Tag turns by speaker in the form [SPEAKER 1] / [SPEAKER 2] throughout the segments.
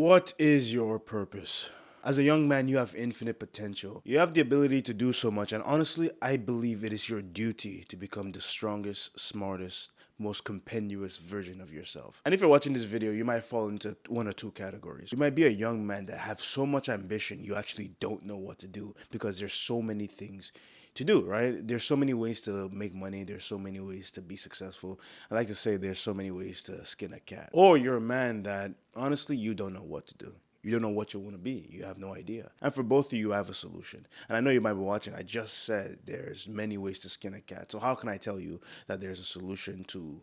[SPEAKER 1] What is your purpose? As a young man, you have infinite potential. You have the ability to do so much, and honestly, I believe it is your duty to become the strongest, smartest, most compendious version of yourself. And if you're watching this video, you might fall into one or two categories. You might be a young man that have so much ambition, you actually don't know what to do because there's so many things to do, right? There's so many ways to make money. There's so many ways to be successful. I like to say there's so many ways to skin a cat. Or you're a man that honestly you don't know what to do. You don't know what you want to be. You have no idea. And for both of you, have a solution. And I know you might be watching. I just said there's many ways to skin a cat. So how can I tell you that there's a solution to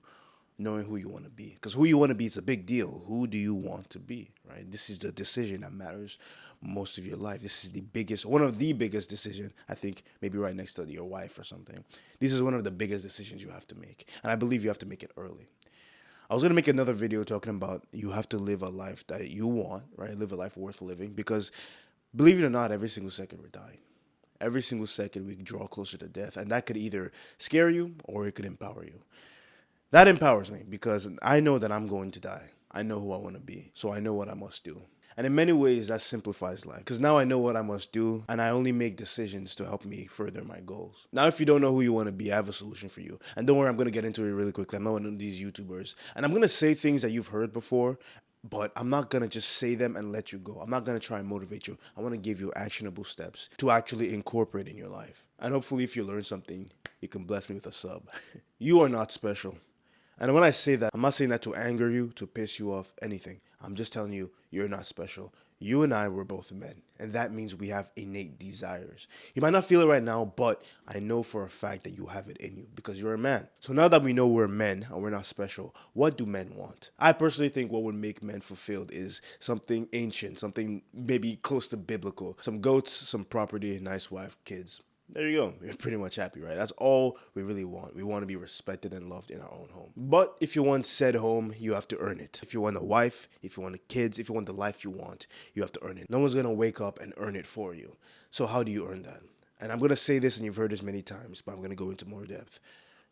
[SPEAKER 1] knowing who you want to be? Because who you want to be is a big deal. Who do you want to be, right? This is the decision that matters most of your life. This is the biggest, one of the biggest decision, I think, maybe right next to your wife or something. This is one of the biggest decisions you have to make. And I believe you have to make it early. I was going to make another video talking about you have to live a life that you want, right? Live a life worth living because believe it or not, every single second we're dying. Every single second we draw closer to death. And that could either scare you or it could empower you. That empowers me because I know that I'm going to die. I know who I want to be. So I know what I must do. And in many ways, that simplifies life because now I know what I must do and I only make decisions to help me further my goals. Now, if you don't know who you want to be, I have a solution for you. And don't worry, I'm going to get into it really quickly. I'm not one of these YouTubers. And I'm going to say things that you've heard before, but I'm not going to just say them and let you go. I'm not going to try and motivate you. I want to give you actionable steps to actually incorporate in your life. And hopefully, if you learn something, you can bless me with a sub. You are not special. And when I say that, I'm not saying that to anger you, to piss you off, anything. I'm just telling you, you're not special. You and I were both men, and that means we have innate desires. You might not feel it right now, but I know for a fact that you have it in you because you're a man. So now that we know we're men and we're not special, what do men want? I personally think what would make men fulfilled is something ancient, something maybe close to biblical. Some goats, some property, nice wife, kids. There you go. You're pretty much happy, right? That's all we really want. We want to be respected and loved in our own home. But if you want said home, you have to earn it. If you want a wife, if you want the kids, if you want the life you want, you have to earn it. No one's going to wake up and earn it for you. So how do you earn that? And I'm going to say this, and you've heard this many times, but I'm going to go into more depth.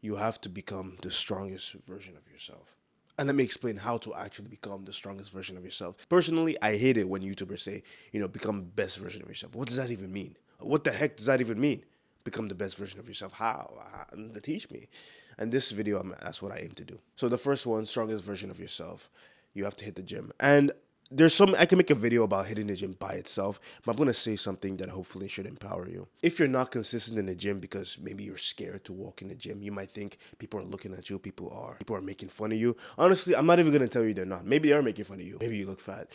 [SPEAKER 1] You have to become the strongest version of yourself. And let me explain how to actually become the strongest version of yourself. Personally, I hate it when YouTubers say, become the best version of yourself. What does that even mean? What the heck does that even mean? Become the best version of yourself. How? Teach me. And this video, that's what I aim to do. So the first one, strongest version of yourself. You have to hit the gym. And I can make a video about hitting the gym by itself, but I'm going to say something that hopefully should empower you. If you're not consistent in the gym because maybe you're scared to walk in the gym, you might think people are looking at you, people are making fun of you. Honestly, I'm not even going to tell you they're not. Maybe they are making fun of you. Maybe you look fat.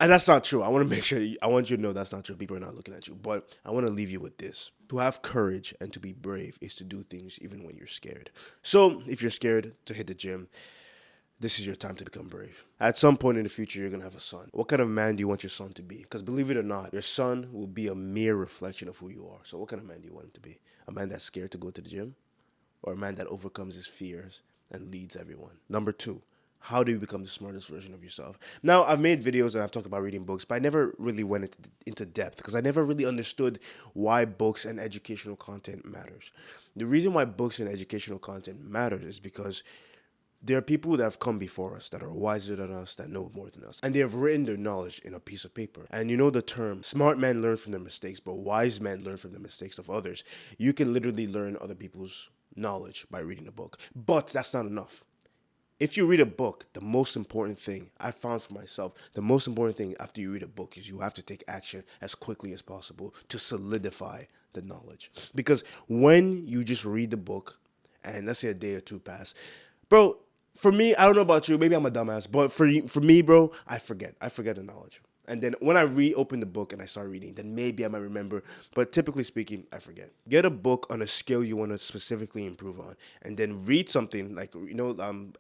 [SPEAKER 1] And that's not true. I want to make sure, I want you to know that's not true. People are not looking at you. But I want to leave you with this. To have courage and to be brave is to do things even when you're scared. So if you're scared to hit the gym, this is your time to become brave. At some point in the future, you're going to have a son. What kind of man do you want your son to be? Because believe it or not, your son will be a mere reflection of who you are. So what kind of man do you want him to be? A man that's scared to go to the gym? Or a man that overcomes his fears and leads everyone? Number two, how do you become the smartest version of yourself? Now, I've made videos and I've talked about reading books, but I never really went into depth because I never really understood why books and educational content matters. The reason why books and educational content matters is because there are people that have come before us that are wiser than us, that know more than us. And they have written their knowledge in a piece of paper. And you know the term, smart men learn from their mistakes, but wise men learn from the mistakes of others. You can literally learn other people's knowledge by reading a book. But that's not enough. If you read a book, the most important thing I found for myself, the most important thing after you read a book is you have to take action as quickly as possible to solidify the knowledge. Because when you just read the book and let's say a day or two pass, bro, for me, I don't know about you, maybe I'm a dumbass, but for me, bro, I forget the knowledge. And then when I reopen the book and I start reading, then maybe I might remember. But typically speaking, I forget. Get a book on a skill you want to specifically improve on. And then read something like,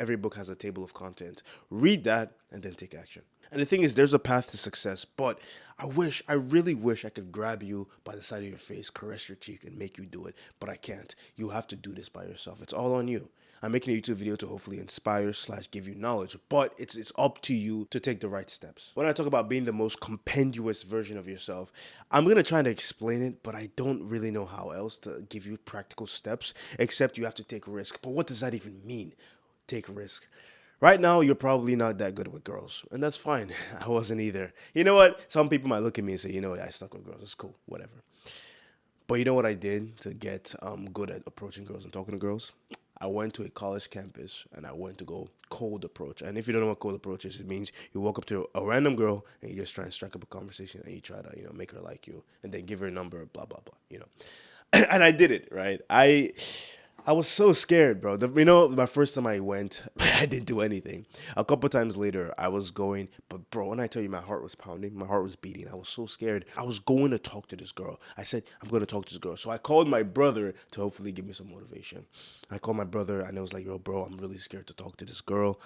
[SPEAKER 1] every book has a table of content. Read that and then take action. And the thing is, there's a path to success, but I really wish I could grab you by the side of your face, caress your cheek, and make you do it. But I can't. You have to do this by yourself. It's all on you. I'm making a YouTube video to hopefully inspire / give you knowledge, but it's up to you to take the right steps. When I talk about being the most compendious version of yourself, I'm going to try to explain it, but I don't really know how else to give you practical steps, except you have to take risk. But what does that even mean? Take risk. Right now, you're probably not that good with girls, and that's fine. I wasn't either. You know what? Some people might look at me and say, you know what, I suck with girls. It's cool, whatever. But you know what I did to get good at approaching girls and talking to girls? I went to a college campus and I went to go cold approach. And if you don't know what cold approach is, it means you walk up to a random girl and you just try and strike up a conversation and you try to, make her like you and then give her a number, blah, blah, blah. And I did it, right? I was so scared, bro. My first time I went, I didn't do anything. A couple times later, I was going, but bro, when I tell you my heart was pounding, my heart was beating. I was so scared. I was going to talk to this girl. I said, I'm going to talk to this girl. So I called my brother to hopefully give me some motivation. I called my brother and I was like, yo, bro, I'm really scared to talk to this girl.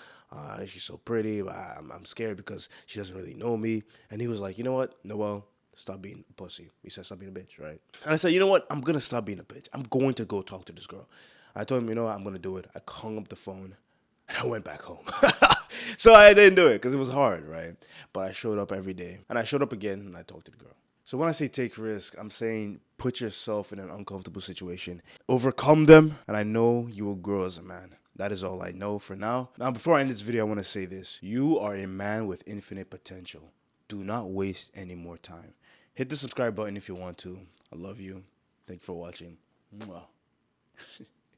[SPEAKER 1] She's so pretty. But I'm scared because she doesn't really know me. And he was like, you know what, Noel? Stop being a pussy. He said, stop being a bitch, right? And I said, you know what? I'm going to stop being a bitch. I'm going to go talk to this girl. I told him, you know what? I'm going to do it. I hung up the phone and I went back home. So I didn't do it because it was hard, right? But I showed up every day. And I showed up again and I talked to the girl. So when I say take risk, I'm saying put yourself in an uncomfortable situation. Overcome them, and I know you will grow as a man. That is all I know for now. Now, before I end this video, I want to say this. You are a man with infinite potential. Do not waste any more time. Hit the subscribe button if you want to. I love you. Thank you for watching. Mwah.